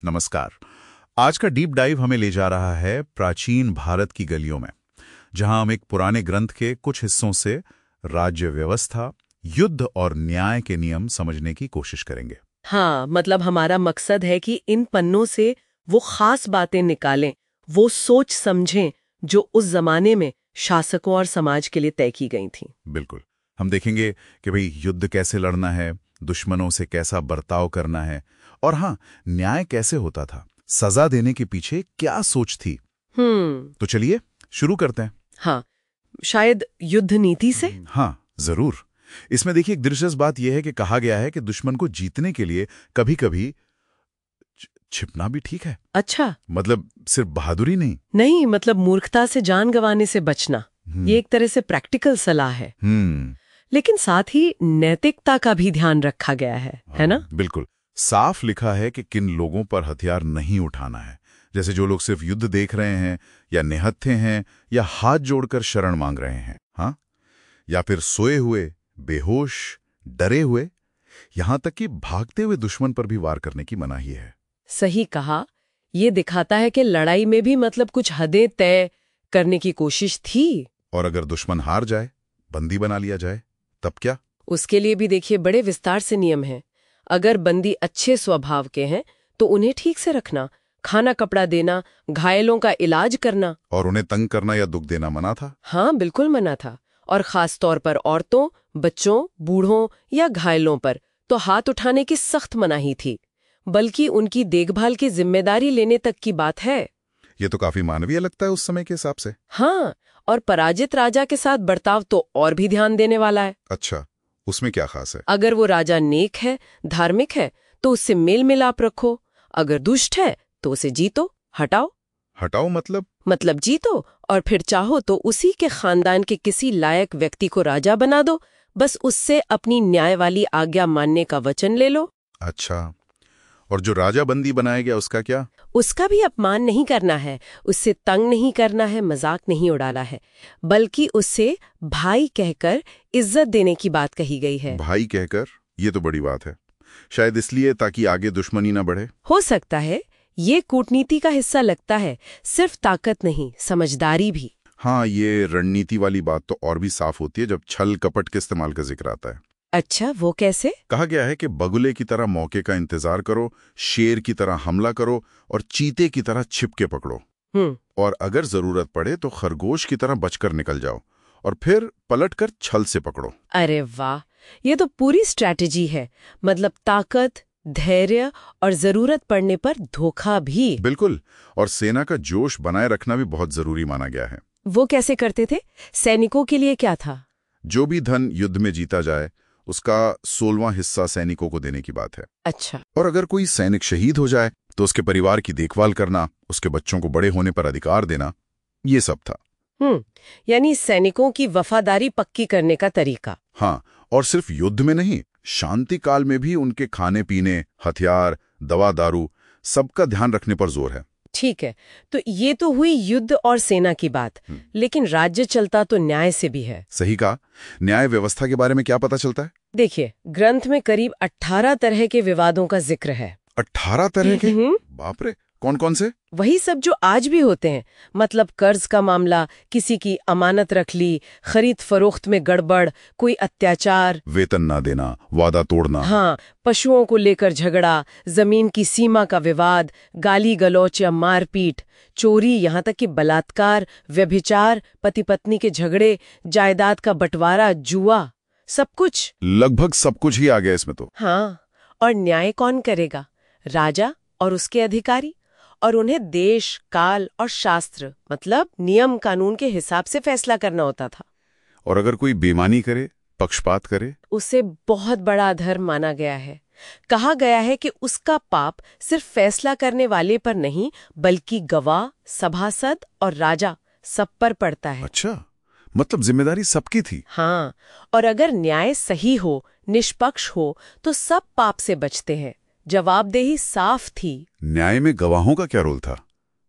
नमस्कार। आज का डीप डाइव हमें ले जा रहा है प्राचीन भारत की गलियों में, जहां हम एक पुराने ग्रंथ के कुछ हिस्सों से राज्य व्यवस्था, युद्ध और न्याय के नियम समझने की कोशिश करेंगे। हाँ, मतलब हमारा मकसद है कि इन पन्नों से वो खास बातें निकालें, वो सोच समझें जो उस जमाने में शासकों और समाज के लिए तय की गई थीं। बिल्कुल। हम देखेंगे कि भाई युद्ध कैसे लड़ना है, दुश्मनों से कैसा बर्ताव करना है, और हाँ, न्याय कैसे होता था, सजा देने के पीछे क्या सोच थी। तो चलिए शुरू करते हैं। हाँ, शायद युद्ध नीति से। हाँ, जरूर। इसमें देखिए, एक दिलचस्प बात यह है कि कहा गया है कि दुश्मन को जीतने के लिए कभी कभी छिपना भी ठीक है। अच्छा। मतलब सिर्फ बहादुरी नहीं। नहीं, मतलब मूर्खता से जान गंवाने से बचना, ये एक तरह से प्रैक्टिकल सलाह है। लेकिन साथ ही नैतिकता का भी ध्यान रखा गया है ना? बिल्कुल। साफ लिखा है कि किन लोगों पर हथियार नहीं उठाना है, जैसे जो लोग सिर्फ युद्ध देख रहे हैं, या निहत्थे हैं, या हाथ जोड़कर शरण मांग रहे हैं, हाँ, या फिर सोए हुए, बेहोश, डरे हुए, यहां तक कि भागते हुए दुश्मन पर भी वार करने की मनाही है। सही कहा। ये दिखाता है कि लड़ाई में भी मतलब कुछ हदें तय करने की कोशिश थी। और अगर दुश्मन हार जाए, बंदी बना लिया जाए, तब क्या? उसके लिए भी देखिए बड़े विस्तार से नियम हैं। अगर बंदी अच्छे स्वभाव के हैं तो उन्हें ठीक से रखना, खाना कपड़ा देना, घायलों का इलाज करना। और उन्हें तंग करना या दुख देना मना था? हाँ, बिल्कुल मना था। और खास तौर पर औरतों, बच्चों, बूढ़ों या घायलों पर तो हाथ उठाने की सख्त मनाही थी, बल्कि उनकी देखभाल की जिम्मेदारी लेने तक की बात है। ये तो काफी मानवीय लगता है उस समय के हिसाब से। हाँ, और पराजित राजा के साथ बर्ताव तो और भी ध्यान देने वाला है। अच्छा, उसमें क्या खास है? अगर वो राजा नेक है, धार्मिक है, तो उससे मेल मिलाप रखो। अगर दुष्ट है तो उसे जीतो, हटाओ। हटाओ मतलब जीतो, और फिर चाहो तो उसी के खानदान के किसी लायक व्यक्ति को राजा बना दो। बस उससे अपनी न्याय वाली आज्ञा मानने का वचन ले लो। अच्छा, और जो राजा बंदी बनाया गया उसका क्या? उसका भी अपमान नहीं करना है, उससे तंग नहीं करना है, मजाक नहीं उड़ाना है, बल्कि उससे भाई कहकर इज्जत देने की बात कही गई है। भाई कहकर? ये तो बड़ी बात है। शायद इसलिए ताकि आगे दुश्मनी ना बढ़े। हो सकता है। ये कूटनीति का हिस्सा लगता है, सिर्फ ताकत नहीं, समझदारी भी। हाँ, ये रणनीति वाली बात तो और भी साफ होती है जब छल कपट के इस्तेमाल का जिक्र आता है। अच्छा, वो कैसे? कहा गया है कि बगुले की तरह मौके का इंतजार करो, शेर की तरह हमला करो, और चीते की तरह छिप के पकड़ो। और अगर जरूरत पड़े तो खरगोश की तरह बचकर निकल जाओ, और फिर पलटकर छल से पकड़ो। अरे वाह, ये तो पूरी स्ट्रैटेजी है। मतलब ताकत, धैर्य और जरूरत पड़ने पर धोखा भी। बिल्कुल। और सेना का जोश बनाए रखना भी बहुत जरूरी माना गया है। वो कैसे करते थे? सैनिकों के लिए क्या था? जो भी धन युद्ध में जीता जाए, उसका 16वां हिस्सा सैनिकों को देने की बात है। अच्छा। और अगर कोई सैनिक शहीद हो जाए तो उसके परिवार की देखभाल करना, उसके बच्चों को बड़े होने पर अधिकार देना, ये सब था। यानी सैनिकों की वफादारी पक्की करने का तरीका। हाँ, और सिर्फ युद्ध में नहीं, शांति काल में भी उनके खाने पीने, हथियार, दवा दारू, सबका ध्यान रखने पर जोर है। ठीक है, तो ये तो हुई युद्ध और सेना की बात। लेकिन राज्य चलता तो न्याय से भी है। सही कहा। न्याय व्यवस्था के बारे में क्या पता चलता है? देखिए, ग्रंथ में करीब 18 तरह के विवादों का जिक्र है। 18 तरह के? बाप रे, कौन कौन से? वही सब जो आज भी होते हैं। मतलब कर्ज का मामला, किसी की अमानत रख ली, खरीद फरोख्त में गड़बड़, कोई अत्याचार, वेतन ना देना, वादा तोड़ना। हाँ, पशुओं को लेकर झगड़ा, जमीन की सीमा का विवाद, गाली गलौच या मारपीट, चोरी, यहाँ तक कि बलात्कार, व्यभिचार, पति पत्नी के झगड़े, जायदाद का बंटवारा, जुआ, सब कुछ। लगभग सब कुछ ही आ गया इसमें तो। हाँ, और न्याय कौन करेगा? राजा और उसके अधिकारी। और उन्हें देश, काल और शास्त्र, मतलब नियम कानून के हिसाब से फैसला करना होता था। और अगर कोई बेईमानी करे, पक्षपात करे, उसे बहुत बड़ा अधर्म माना गया है। कहा गया है कि उसका पाप सिर्फ फैसला करने वाले पर नहीं, बल्कि गवाह, सभासद और राजा सब पर पड़ता है। अच्छा, मतलब जिम्मेदारी सबकी थी। हाँ, और अगर न्याय सही हो, निष्पक्ष हो, तो सब पाप से बचते हैं। जवाबदेही साफ थी। न्याय में गवाहों का क्या रोल था?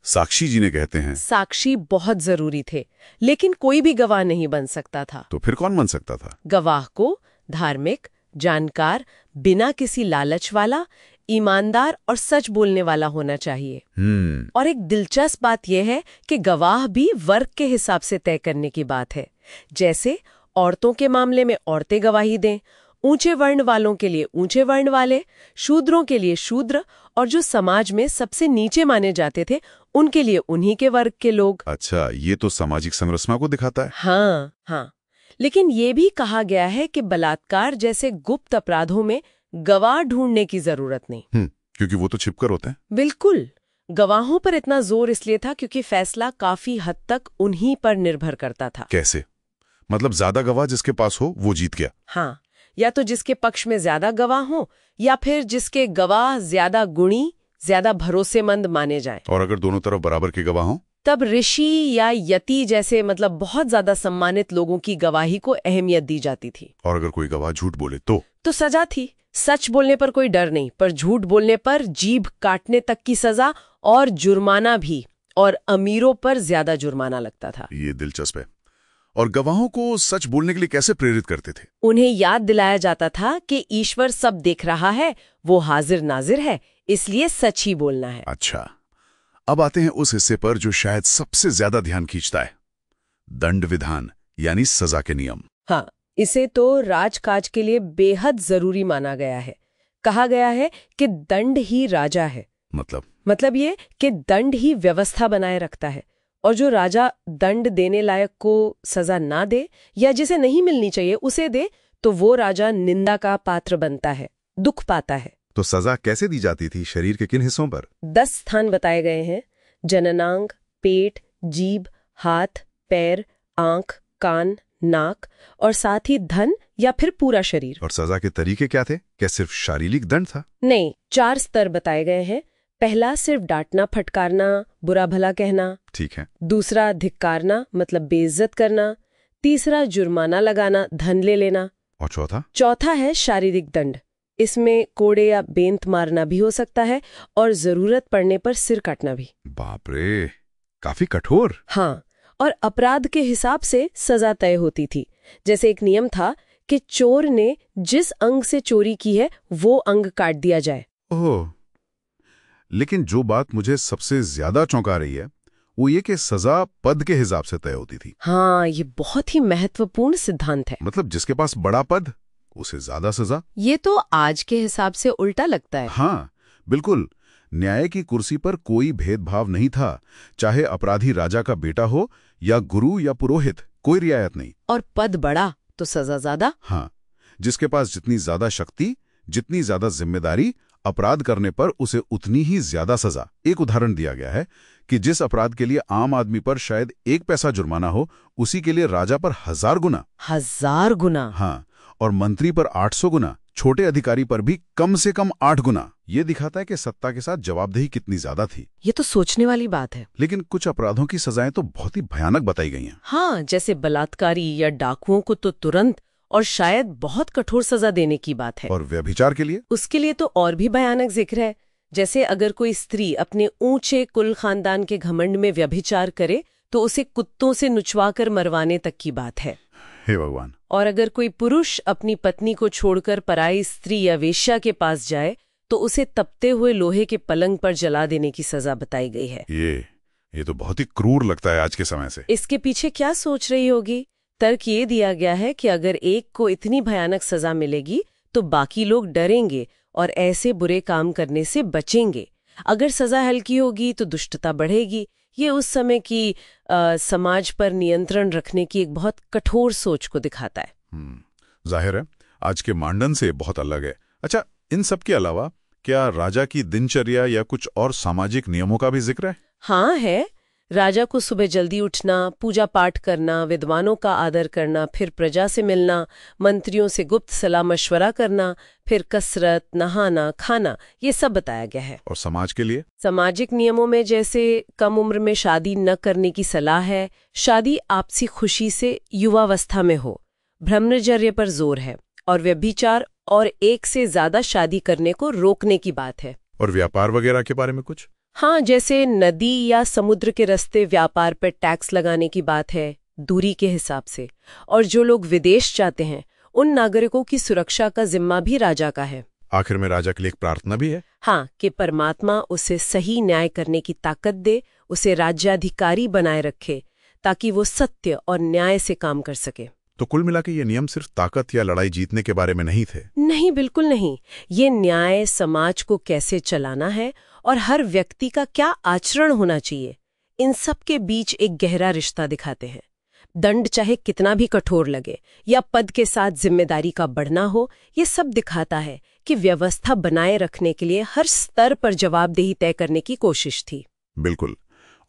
साक्षी जी ने कहते हैं। साक्षी बहुत जरूरी थे, लेकिन कोई भी गवाह नहीं बन सकता था। तो फिर कौन बन सकता था? गवाह को धार्मिक, जानकार, बिना किसी लालच वाला, ईमानदार और सच बोलने वाला होना चाहिए। और एक दिलचस्प बात यह है कि गवाह भी वर्ग के हिसाब से तय करने की बात है। जैसे औरतों के मामले में औरतें गवाही दें, ऊंचे वर्ण वालों के लिए ऊंचे वर्ण वाले, शूद्रों के लिए शूद्र, और जो समाज में सबसे नीचे माने जाते थे उनके लिए उन्हीं के वर्ग के लोग। अच्छा, ये तो सामाजिक संरचना को दिखाता है। हाँ। लेकिन ये भी कहा गया है कि बलात्कार जैसे गुप्त अपराधों में गवाह ढूंढने की जरूरत नहीं। क्योंकि वो तो छिपकर होते हैं। बिल्कुल। गवाहों पर इतना जोर इसलिए था क्योंकि फैसला काफी हद तक उन्हीं पर निर्भर करता था। कैसे? मतलब ज्यादा गवाह जिसके पास हो वो जीत गया। हाँ, या तो जिसके पक्ष में ज्यादा गवाह हो, या फिर जिसके गवाह ज्यादा गुणी, ज्यादा भरोसेमंद माने जाएं। और अगर दोनों तरफ बराबर के गवाह हों? तब ऋषि या यति जैसे मतलब बहुत ज्यादा सम्मानित लोगों की गवाही को अहमियत दी जाती थी। और अगर कोई गवाह झूठ बोले तो सजा थी। सच बोलने पर कोई डर नहीं, पर झूठ बोलने पर जीभ काटने तक की सजा और जुर्माना भी, और अमीरों पर ज्यादा जुर्माना लगता था। ये दिलचस्प है। और गवाहों को सच बोलने के लिए कैसे प्रेरित करते थे? उन्हें याद दिलाया जाता था कि ईश्वर सब देख रहा है, वो हाजिर नाजिर है, इसलिए सच ही बोलना है। अच्छा, अब आते हैं उस हिस्से पर जो शायद सबसे ज्यादा ध्यान खींचता है, दंड विधान यानी सजा के नियम। हाँ, इसे तो राजकाज के लिए बेहद जरूरी माना गया है। कहा गया है कि दंड ही राजा है। मतलब ये कि दंड ही व्यवस्था बनाए रखता है, और जो राजा दंड देने लायक को सजा ना दे या जिसे नहीं मिलनी चाहिए उसे दे, तो वो राजा निंदा का पात्र बनता है, दुख पाता है। तो सजा कैसे दी जाती थी? शरीर के किन हिस्सों पर? 10 स्थान बताए गए हैं: जननांग, पेट, जीभ, हाथ, पैर, आंख, कान, नाक, और साथ ही धन या फिर पूरा शरीर। और सजा के तरीके क्या थे? क्या सिर्फ शारीरिक दंड था? नहीं, 4 स्तर बताए गए हैं। पहला सिर्फ डांटना फटकारना, बुरा भला कहना। ठीक है। दूसरा धिक्कारना, मतलब बेइज्जत करना। तीसरा जुर्माना लगाना, धन ले लेना। और चौथा है शारीरिक दंड। इसमें कोड़े या बेंत मारना भी हो सकता है, और जरूरत पड़ने पर सिर काटना भी। बाप रे, काफी कठोर। हाँ, और अपराध के हिसाब से सजा तय होती थी। जैसे एक नियम था कि चोर ने जिस अंग से चोरी की है वो अंग काट दिया जाए। ओह, लेकिन जो बात मुझे सबसे ज्यादा चौंका रही है वो ये कि सजा पद के हिसाब से तय होती थी। हाँ, ये बहुत ही महत्वपूर्ण सिद्धांत है। मतलब जिसके पास बड़ा पद उसे ज्यादा सजा। ये तो आज के हिसाब से उल्टा लगता है। हाँ बिल्कुल, न्याय की कुर्सी पर कोई भेदभाव नहीं था, चाहे अपराधी राजा का बेटा हो या गुरु या पुरोहित, कोई रियायत नहीं। और पद बड़ा तो सजा ज्यादा। हाँ, जिसके पास जितनी ज्यादा शक्ति, जितनी ज्यादा जिम्मेदारी, अपराध करने पर उसे उतनी ही ज्यादा सजा। एक उदाहरण दिया गया है कि जिस अपराध के लिए आम आदमी पर शायद 1 पैसा जुर्माना हो, उसी के लिए राजा पर 1000 गुना। 1000 गुना? हाँ, और मंत्री पर 800 गुना, छोटे अधिकारी पर भी कम से कम 8 गुना। ये दिखाता है कि सत्ता के साथ जवाबदेही कितनी ज्यादा थी। ये तो सोचने वाली बात है। लेकिन कुछ अपराधों की सजाएं तो बहुत ही भयानक बताई गई हैं। हाँ, जैसे बलात्कारी या डाकुओं को तो तुरंत और शायद बहुत कठोर सजा देने की बात है। और व्यभिचार के लिए? उसके लिए तो और भी भयानक जिक्र है। जैसे अगर कोई स्त्री अपने ऊंचे कुल खानदान के घमंड में व्यभिचार करे तो उसे कुत्तों से नुचवाकर मरवाने तक की बात है। हे भगवान। और अगर कोई पुरुष अपनी पत्नी को छोड़कर पराई स्त्री या वेश्या के पास जाए तो उसे तपते हुए लोहे के पलंग पर जला देने की सजा बताई गई है। ये तो बहुत ही क्रूर लगता है आज के समय से। इसके पीछे क्या सोच रही होगी? तर्क ये दिया गया है कि अगर एक को इतनी भयानक सजा मिलेगी तो बाकी लोग डरेंगे और ऐसे बुरे काम करने से बचेंगे। अगर सजा हल्की होगी तो दुष्टता बढ़ेगी। ये उस समय की समाज पर नियंत्रण रखने की एक बहुत कठोर सोच को दिखाता है। जाहिर है आज के मांडन से बहुत अलग है। अच्छा, इन सब के अलावा क्या राजा की दिनचर्या या कुछ और सामाजिक नियमों का भी जिक्र है? हाँ है। राजा को सुबह जल्दी उठना, पूजा पाठ करना, विद्वानों का आदर करना, फिर प्रजा से मिलना, मंत्रियों से गुप्त सलाह मशवरा करना, फिर कसरत, नहाना, खाना, ये सब बताया गया है। और समाज के लिए? सामाजिक नियमों में जैसे कम उम्र में शादी न करने की सलाह है, शादी आपसी खुशी से युवावस्था में हो, ब्रह्मचर्य पर जोर है, और व्यभिचार और एक से ज्यादा शादी करने को रोकने की बात है। और व्यापार वगैरह के बारे में कुछ? हाँ, जैसे नदी या समुद्र के रास्ते व्यापार पर टैक्स लगाने की बात है, दूरी के हिसाब से। और जो लोग विदेश जाते हैं उन नागरिकों की सुरक्षा का जिम्मा भी राजा का है। आखिर में राजा के लिए एक प्रार्थना भी है। हाँ, कि परमात्मा उसे सही न्याय करने की ताकत दे, उसे राज्याधिकारी बनाए रखे, ताकि वो सत्य और न्याय से काम कर सके। तो कुल मिला के ये नियम सिर्फ ताकत या लड़ाई जीतने के बारे में नहीं थे। नहीं, बिल्कुल नहीं। ये न्याय समाज को कैसे चलाना है और हर व्यक्ति का क्या आचरण होना चाहिए, इन सब के बीच एक गहरा रिश्ता दिखाते हैं। दंड चाहे कितना भी कठोर लगे या पद के साथ जिम्मेदारी का बढ़ना हो, ये सब दिखाता है कि व्यवस्था बनाए रखने के लिए हर स्तर पर जवाबदेही तय करने की कोशिश थी। बिल्कुल।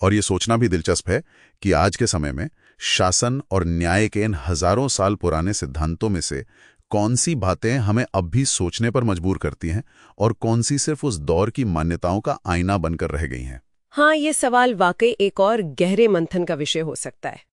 और ये सोचना भी दिलचस्प है कि आज के समय में शासन और न्याय के इन हजारों साल पुराने सिद्धांतों में से कौन सी बातें हमें अब भी सोचने पर मजबूर करती हैं और कौन सी सिर्फ उस दौर की मान्यताओं का आईना बनकर रह गई हैं। हाँ, ये सवाल वाकई एक और गहरे मंथन का विषय हो सकता है।